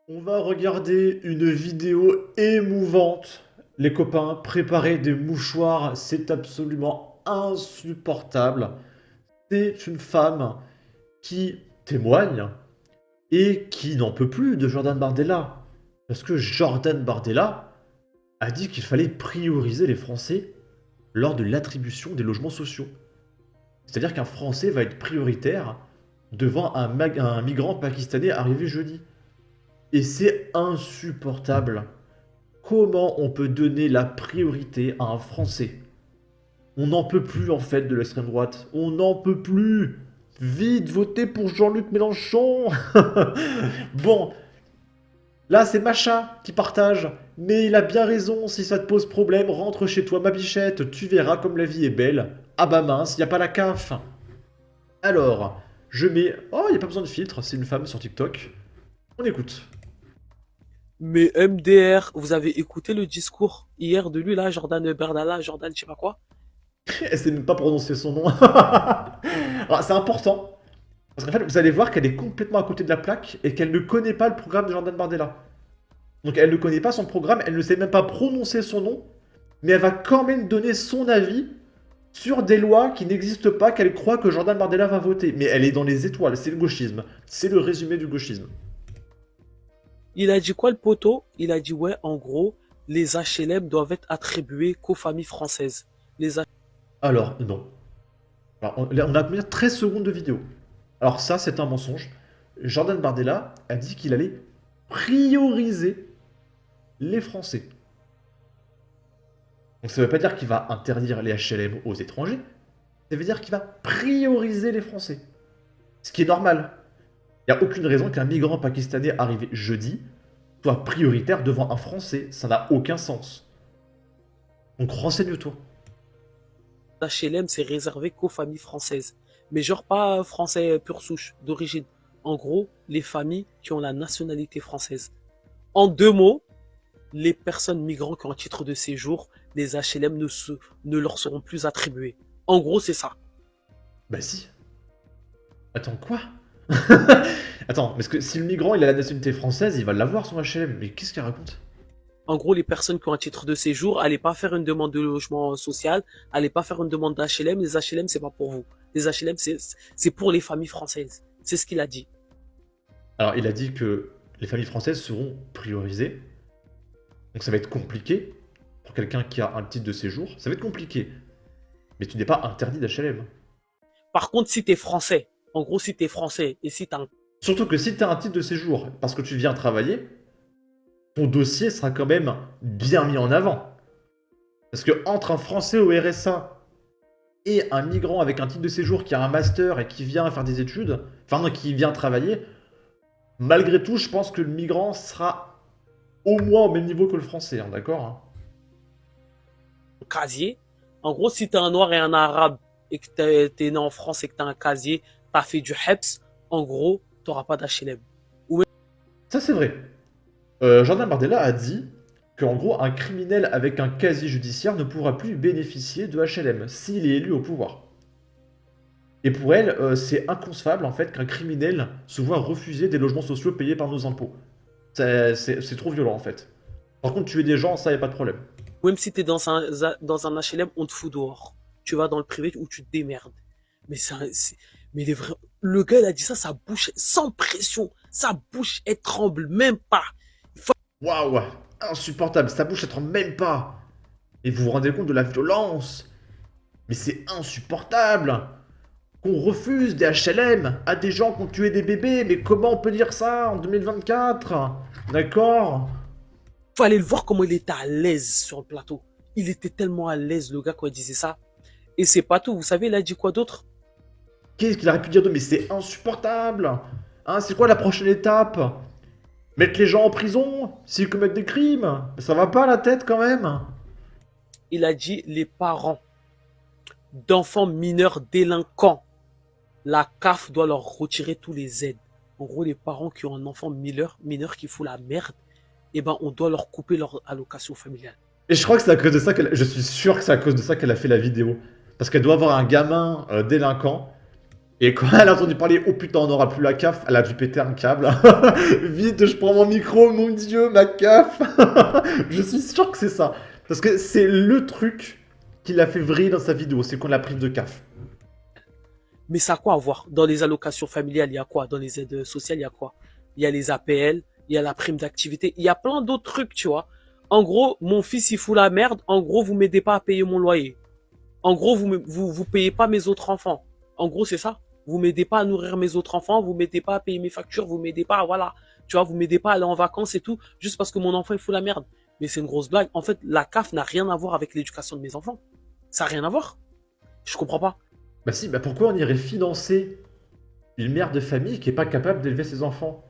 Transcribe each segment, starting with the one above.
On va regarder une vidéo émouvante. Les copains, préparez des mouchoirs, c'est absolument insupportable. C'est une femme qui témoigne et qui n'en peut plus de Jordan Bardella. Parce que Jordan Bardella a dit qu'il fallait prioriser les Français lors de l'attribution des logements sociaux. C'est-à-dire qu'un Français va être prioritaire devant un migrant pakistanais arrivé jeudi. Et c'est insupportable. Comment on peut donner la priorité à un Français? On n'en peut plus en fait de l'extrême droite. On n'en peut plus. Vite, votez pour Jean-Luc Mélenchon. Bon, là c'est Macha qui partage. Mais il a bien raison, si ça te pose problème, rentre chez toi ma bichette. Tu verras comme la vie est belle. Ah bah mince, y a pas la CAF. Alors, je mets... Oh, y a pas besoin de filtre, c'est une femme sur TikTok. On écoute. Mais MDR, vous avez écouté le discours hier de lui là, Jordan Berdala, Jordan je sais pas quoi. Elle sait même pas prononcer son nom. Alors, c'est important. Parce qu'en fait, vous allez voir qu'elle est complètement à côté de la plaque et qu'elle ne connaît pas le programme de Jordan Bardella. Donc elle ne connaît pas son programme, elle ne sait même pas prononcer son nom, mais elle va quand même donner son avis sur des lois qui n'existent pas, qu'elle croit que Jordan Bardella va voter. Mais elle est dans les étoiles, c'est le gauchisme. C'est le résumé du gauchisme. Il a dit quoi le poteau? Il a dit ouais, en gros, les HLM doivent être attribués qu'aux familles françaises. Les H- Alors, non. Alors, on a combien 13 secondes de vidéo. Alors ça, c'est un mensonge. Jordan Bardella a dit qu'il allait prioriser les Français. Donc ça ne veut pas dire qu'il va interdire les HLM aux étrangers, ça veut dire qu'il va prioriser les Français. Ce qui est normal. Il n'y a aucune raison qu'un migrant pakistanais arrivé jeudi soit prioritaire devant un Français. Ça n'a aucun sens. Donc renseigne-toi. HLM c'est réservé qu'aux familles françaises. Mais genre pas français pure souche, d'origine. En gros, les familles qui ont la nationalité française. En deux mots, les personnes migrants qui ont un titre de séjour, les HLM ne leur seront plus attribués. En gros, c'est ça. Bah si. Attends, quoi? Attends, parce que si le migrant il a la nationalité française, il va l'avoir son HLM. Mais qu'est-ce qu'il raconte? En gros, les personnes qui ont un titre de séjour, allez pas faire une demande de logement social, allez pas faire une demande d'HLM. Les HLM, c'est pas pour vous. Les HLM, c'est pour les familles françaises. C'est ce qu'il a dit. Alors il a dit que les familles françaises seront priorisées. Donc ça va être compliqué pour quelqu'un qui a un titre de séjour. Ça va être compliqué. Mais tu n'es pas interdit d'HLM. Par contre, si t'es français, en gros, si t'es français et si t'as un... Surtout que si tu as un titre de séjour parce que tu viens travailler, ton dossier sera quand même bien mis en avant. Parce que entre un Français au RSA et un migrant avec un titre de séjour qui a un master et qui vient faire des études, enfin non, qui vient travailler, malgré tout, je pense que le migrant sera au moins au même niveau que le Français, hein, d'accord, hein. casier. En gros, si t'es un noir et un arabe et que t'es né en France et que t'as un casier, t'as fait du HEPS, en gros, t'auras pas d'HLM. Ou même, Ça c'est vrai. Jordan Bardella a dit qu'en gros, un criminel avec un casier judiciaire ne pourra plus bénéficier de HLM s'il est élu au pouvoir. Et pour elle, c'est inconcevable en fait qu'un criminel se voit refuser des logements sociaux payés par nos impôts. C'est trop violent en fait. Par contre, tuer des gens, ça y a pas de problème. même si t'es dans un HLM, on te fout dehors. Tu vas dans le privé où tu te démerdes. Mais mais le gars, il a dit ça, sa bouche, sans pression. Sa bouche, elle tremble même pas. Waouh, insupportable, sa bouche, elle tremble même pas. Et vous vous rendez compte de la violence? Mais c'est insupportable qu'on refuse des HLM à des gens qui ont tué des bébés. Mais comment on peut dire ça en 2024? D'accord? Fallait le voir comment il était à l'aise sur le plateau. Il était tellement à l'aise, le gars, quand il disait ça. Et c'est pas tout. Vous savez, il a dit quoi d'autre? Qu'est-ce qu'il aurait pu dire de mais c'est insupportable? Hein, c'est quoi la prochaine étape? Mettre les gens en prison s'ils commettent des crimes? Ça va pas la tête quand même? Il a dit les parents d'enfants mineurs délinquants. La CAF doit leur retirer tous les aides. En gros, les parents qui ont un enfant mineur qui fout la merde, eh ben, on doit leur couper leur allocation familiale. Et je crois que c'est à cause de ça je suis sûr que c'est à cause de ça qu'elle a fait la vidéo. Parce qu'elle doit avoir un gamin délinquant. Et quand elle a entendu parler, oh putain, on n'aura plus la CAF, elle a dû péter un câble. Vite, je prends mon micro, mon dieu, ma CAF. Je suis sûr que c'est ça. Parce que c'est le truc qui l'a fait vriller dans sa vidéo, c'est qu'on l'a prise de CAF. Mais ça a quoi à voir? Dans les allocations familiales, il y a quoi? Dans les aides sociales, il y a quoi? Il y a les APL, il y a la prime d'activité, il y a plein d'autres trucs, tu vois. En gros, mon fils, il fout la merde. En gros, vous m'aidez pas à payer mon loyer. En gros, vous payez pas mes autres enfants. En gros, c'est ça. Vous m'aidez pas à nourrir mes autres enfants, vous m'aidez pas à payer mes factures, vous m'aidez pas, voilà. Tu vois, vous m'aidez pas à aller en vacances et tout, juste parce que mon enfant, il fout la merde. Mais c'est une grosse blague. En fait, la CAF n'a rien à voir avec l'éducation de mes enfants. Ça n'a rien à voir. Je comprends pas. Bah si, bah pourquoi on irait financer une mère de famille qui est pas capable d'élever ses enfants?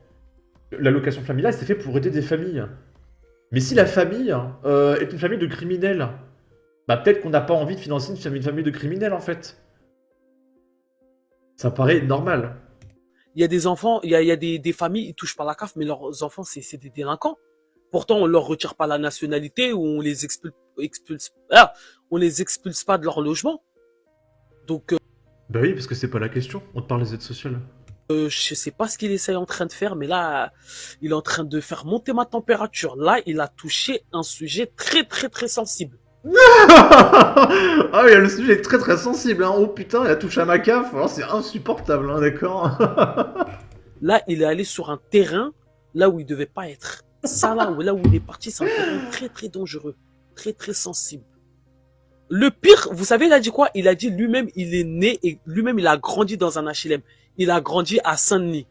L'allocation familiale, c'est fait pour aider des familles. Mais si la famille est une famille de criminels, bah peut-être qu'on n'a pas envie de financer une famille de criminels en fait. Ça paraît normal. Il y a des enfants, il y a des familles, ils touchent pas la CAF, mais leurs enfants, c'est des délinquants. Pourtant, on leur retire pas la nationalité ou on les on les expulse pas de leur logement. Donc, Bah oui, parce que c'est pas la question, on te parle des aides sociales. je sais pas ce qu'il essaye en train de faire, mais là, il est en train de faire monter ma température. Là, il a touché un sujet très, très, très sensible. Ah oui, le sujet est très très sensible, hein. Oh putain, il a touché à ma CAF, alors c'est insupportable, hein, d'accord. Là, il est allé sur un terrain là où il devait pas être. Ça, là où il est parti, c'est un terrain très, très dangereux, très, très sensible. Le pire, vous savez, il a dit quoi? Il a dit lui-même, il est né et lui-même, il a grandi dans un HLM. Il a grandi à Saint-Denis.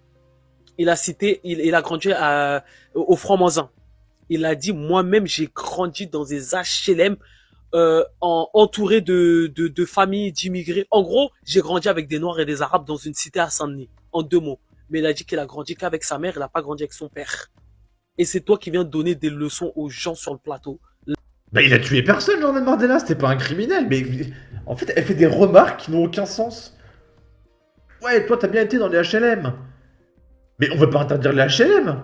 Il a grandi au Franc-Mauzin. Il a dit, moi-même, j'ai grandi dans des HLM entouré de familles d'immigrés. En gros, j'ai grandi avec des Noirs et des Arabes dans une cité à Saint-Denis, en 2 mots. Mais il a dit qu'il a grandi qu'avec sa mère, il n'a pas grandi avec son père. Et c'est toi qui viens donner des leçons aux gens sur le plateau. Bah il a tué personne, Jordan Bardella, c'était pas un criminel, mais en fait, elle fait des remarques qui n'ont aucun sens. Ouais, toi t'as bien été dans les HLM. Mais on veut pas interdire les HLM.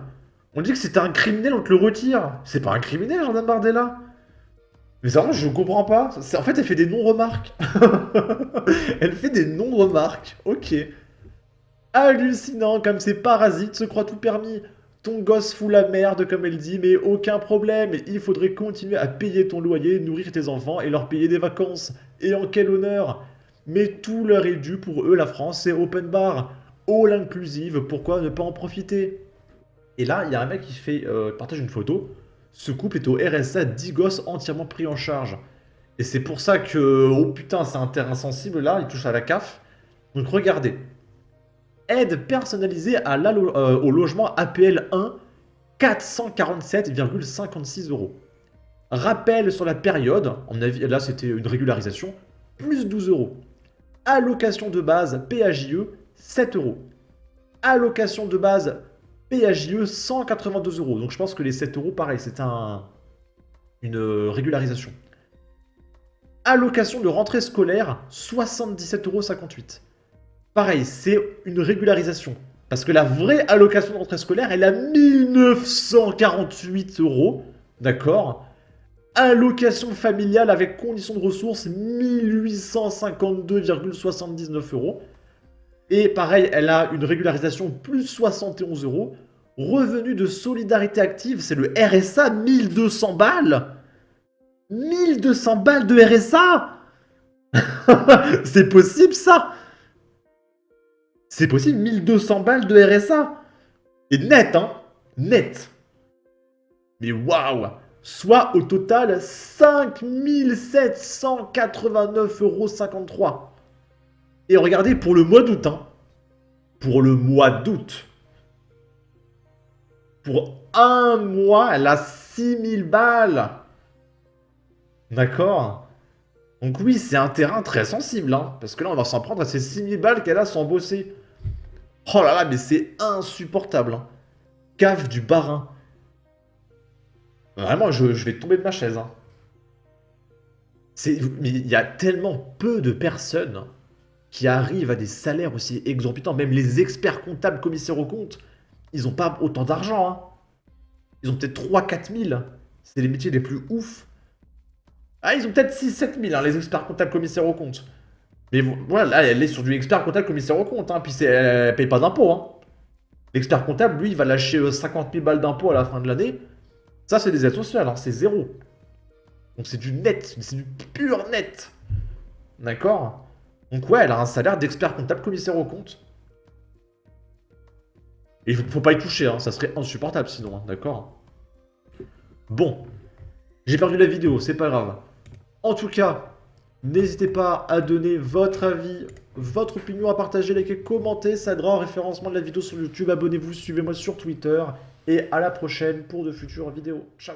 On dit que c'était un criminel, on te le retire. C'est pas un criminel, Jordan Bardella. Mais vraiment, je comprends pas. En fait, elle fait des non-remarques. Elle fait des non-remarques. Ok. Hallucinant, comme ces parasites se croient tout permis. Ton gosse fout la merde, comme elle dit, mais aucun problème. Il faudrait continuer à payer ton loyer, nourrir tes enfants et leur payer des vacances. Et en quel honneur! Mais tout leur est dû pour eux, la France, c'est open bar. All inclusive, pourquoi ne pas en profiter? Et là, il y a un mec qui fait partage une photo. Ce couple est au RSA, 10 gosses entièrement pris en charge. Et c'est pour ça que, oh putain, c'est un terrain sensible là, il touche à la CAF. Donc regardez. Aide personnalisée au logement APL 1, 447,56 euros. Rappel sur la période, mon avis, là c'était une régularisation, plus 12 euros. Allocation de base PAJE, 7 euros. Allocation de base PAJE, 182 euros. Donc je pense que les 7 euros, pareil, c'est une régularisation. Allocation de rentrée scolaire, 77,58 euros. Pareil, c'est une régularisation. Parce que la vraie allocation de rentrée scolaire, elle a 1948 euros. D'accord? Allocation familiale avec conditions de ressources, 1852,79 euros. Et pareil, elle a une régularisation plus 71 euros. Revenu de solidarité active, c'est le RSA, 1200 balles. 1200 balles de RSA. C'est possible ça? C'est possible, 1200 balles de RSA. Et net, hein? Net. Mais waouh! Soit au total 5789,53 euros. Et regardez, pour le mois d'août, hein. Pour le mois d'août. Pour un mois, elle a 6000 balles. D'accord? Donc oui, c'est un terrain très sensible, hein. Parce que là, on va s'en prendre à ces 6000 balles qu'elle a sans bosser. Oh là là, mais c'est insupportable, hein. Cave du Barin. Vraiment, je vais tomber de ma chaise, hein. Mais il y a tellement peu de personnes qui arrivent à des salaires aussi exorbitants. Même les experts comptables, commissaires aux comptes, ils n'ont pas autant d'argent, hein. Ils ont peut-être 3-4 000. C'est les métiers les plus ouf. Ah, ils ont peut-être 6-7 000, hein, les experts comptables, commissaires aux comptes. Mais voilà, là, elle est sur du expert comptable commissaire aux comptes, hein, puis elle paye pas d'impôts. Hein. L'expert comptable, lui, il va lâcher 50 000 balles d'impôts à la fin de l'année. Ça, c'est des aides sociales, hein, c'est zéro. Donc c'est du net, c'est du pur net. D'accord? Donc ouais, elle a un salaire d'expert comptable commissaire aux comptes. Et il faut pas y toucher, hein, ça serait insupportable sinon, hein, d'accord? Bon, j'ai perdu la vidéo, c'est pas grave. En tout cas, n'hésitez pas à donner votre avis, votre opinion, à partager, liker, commenter, ça aidera au référencement de la vidéo sur YouTube. Abonnez-vous, suivez-moi sur Twitter, et à la prochaine pour de futures vidéos. Ciao!